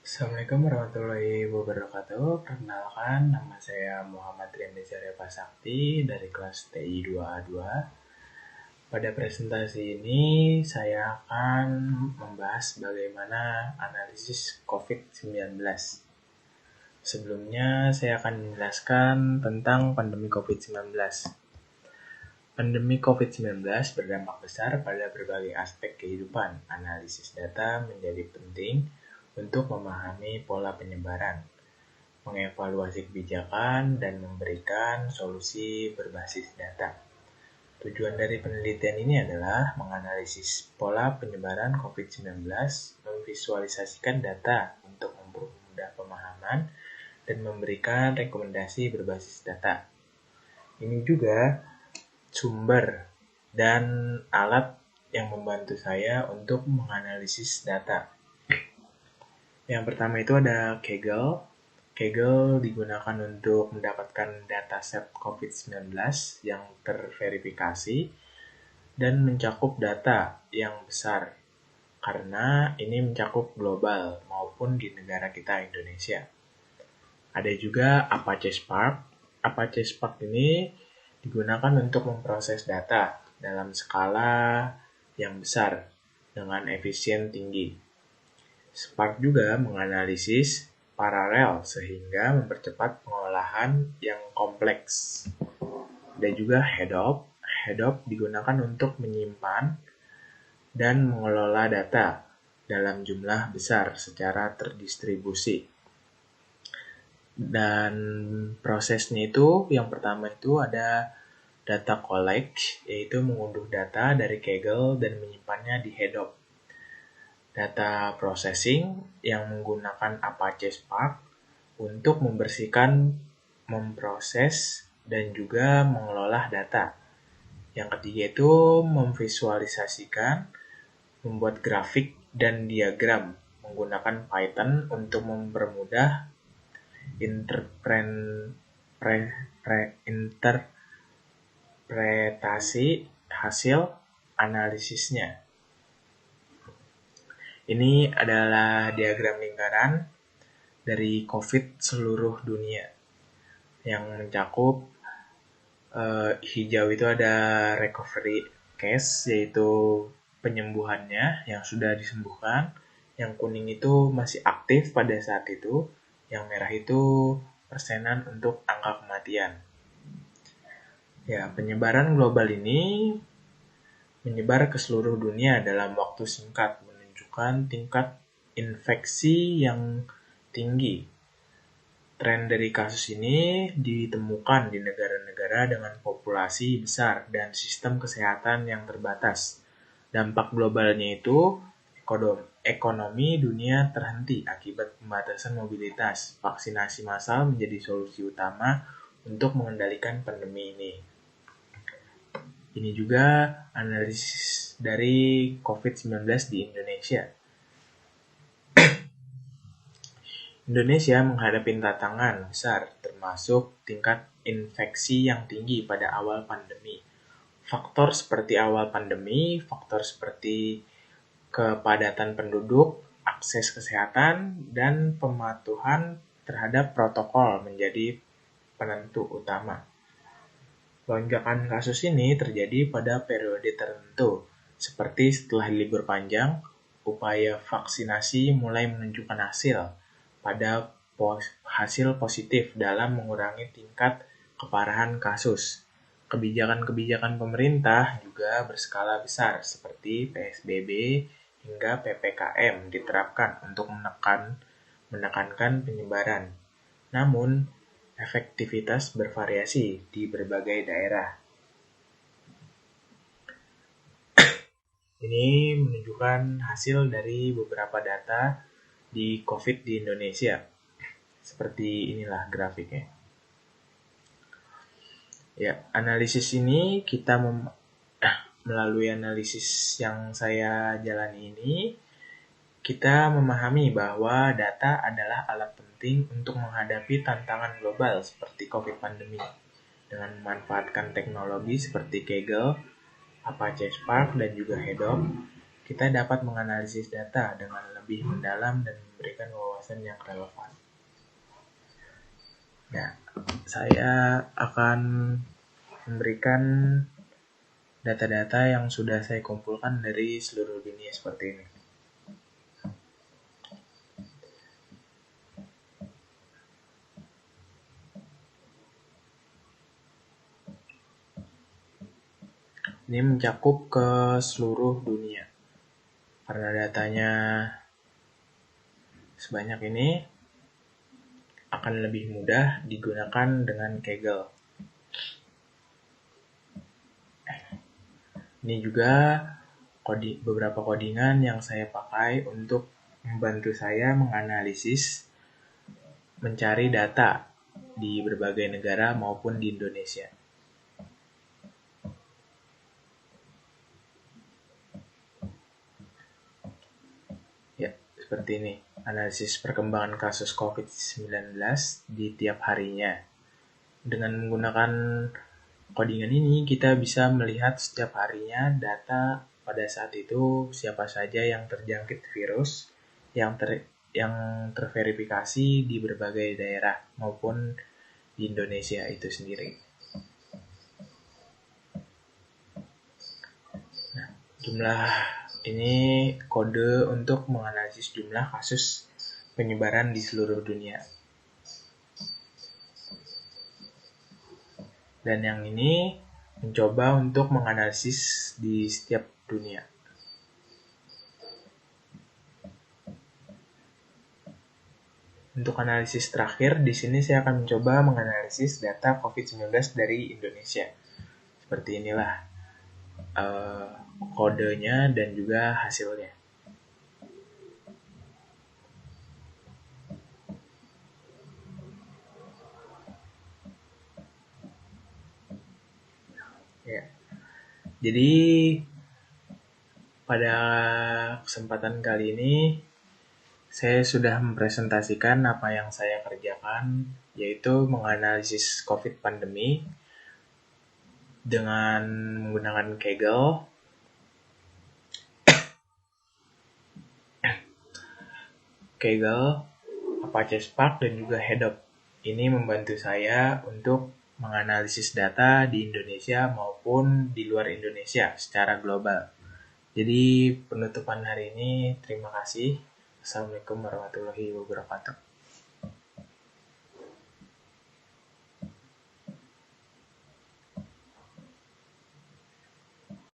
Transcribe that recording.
Assalamualaikum warahmatullahi wabarakatuh. Perkenalkan, nama saya Muhammad Rian Syarifa Sakti dari kelas TI 2A2. Pada presentasi ini, saya akan membahas bagaimana analisis COVID-19. Sebelumnya, saya akan menjelaskan tentang pandemi COVID-19. Pandemi COVID-19 berdampak besar pada berbagai aspek kehidupan. Analisis data menjadi penting untuk memahami pola penyebaran, mengevaluasi kebijakan, dan memberikan solusi berbasis data. Tujuan dari penelitian ini adalah menganalisis pola penyebaran COVID-19, memvisualisasikan data untuk mempermudah pemahaman, dan memberikan rekomendasi berbasis data. Ini juga sumber dan alat yang membantu saya untuk menganalisis data. Yang pertama itu ada Kaggle. Kaggle digunakan untuk mendapatkan dataset COVID-19 yang terverifikasi dan mencakup data yang besar, karena ini mencakup global maupun di negara kita Indonesia. Ada juga Apache Spark. Apache Spark ini digunakan untuk memproses data dalam skala yang besar dengan efisien tinggi. Spark juga menganalisis paralel sehingga mempercepat pengolahan yang kompleks. Ada juga Hadoop. Hadoop digunakan untuk menyimpan dan mengelola data dalam jumlah besar secara terdistribusi. Dan prosesnya itu, yang pertama itu ada data collect, yaitu mengunduh data dari Kaggle dan menyimpannya di Hadoop. Data processing yang menggunakan Apache Spark untuk membersihkan, memproses, dan juga mengelola data. Yang ketiga itu memvisualisasikan, membuat grafik dan diagram menggunakan Python untuk mempermudah interpretasi hasil analisisnya. Ini adalah diagram lingkaran dari COVID seluruh dunia yang mencakup hijau itu ada recovery case, yaitu penyembuhannya yang sudah disembuhkan. Yang kuning itu masih aktif pada saat itu. Yang merah itu persenan untuk angka kematian. Ya, penyebaran global ini menyebar ke seluruh dunia dalam waktu singkat, menunjukkan tingkat infeksi yang tinggi. Tren dari kasus ini ditemukan di negara-negara dengan populasi besar dan sistem kesehatan yang terbatas. Dampak globalnya itu, ekonomi dunia terhenti akibat pembatasan mobilitas. Vaksinasi massal menjadi solusi utama untuk mengendalikan pandemi ini. Ini juga analisis dari COVID-19 di Indonesia. Indonesia menghadapi tantangan besar, termasuk tingkat infeksi yang tinggi pada awal pandemi. Faktor seperti awal pandemi, faktor seperti kepadatan penduduk, akses kesehatan, dan pematuhan terhadap protokol menjadi penentu utama. Lonjakan kasus ini terjadi pada periode tertentu, seperti setelah libur panjang, upaya vaksinasi mulai menunjukkan hasil positif dalam mengurangi tingkat keparahan kasus. Kebijakan-kebijakan pemerintah juga berskala besar, seperti PSBB hingga PPKM diterapkan untuk menekankan penyebaran. Namun, efektivitas bervariasi di berbagai daerah. Ini menunjukkan hasil dari beberapa data di COVID di Indonesia. Seperti inilah grafiknya. Ya, analisis ini kita melalui analisis yang saya jalani ini, kita memahami bahwa data adalah alat penting untuk menghadapi tantangan global seperti COVID pandemi. Dengan memanfaatkan teknologi seperti Kaggle, Apache Spark, dan juga Hadoop, kita dapat menganalisis data dengan lebih mendalam dan memberikan wawasan yang relevan. Nah, saya akan memberikan data-data yang sudah saya kumpulkan dari seluruh dunia seperti ini. Ini mencakup ke seluruh dunia. Karena datanya sebanyak ini, akan lebih mudah digunakan dengan Kaggle. Ini juga beberapa codingan yang saya pakai untuk membantu saya menganalisis, mencari data di berbagai negara maupun di Indonesia. Ya, seperti ini. Analisis perkembangan kasus COVID-19 di tiap harinya. Dengan menggunakan codingan ini, kita bisa melihat setiap harinya data pada saat itu siapa saja yang terjangkit virus, yang terverifikasi di berbagai daerah maupun di Indonesia itu sendiri. Nah, jumlah ini kode untuk menganalisis jumlah kasus penyebaran di seluruh dunia. Dan yang ini mencoba untuk menganalisis di setiap dunia. Untuk analisis terakhir, di sini saya akan mencoba menganalisis data COVID-19 dari Indonesia. Seperti inilah kodenya dan juga hasilnya. Ya. Jadi pada kesempatan kali ini saya sudah mempresentasikan apa yang saya kerjakan, yaitu menganalisis COVID pandemi dengan menggunakan Kaggle, Apache Spark, dan juga Hedop. Ini membantu saya untuk menganalisis data di Indonesia maupun di luar Indonesia secara global. Jadi penutupan hari ini, terima kasih. Assalamualaikum warahmatullahi wabarakatuh.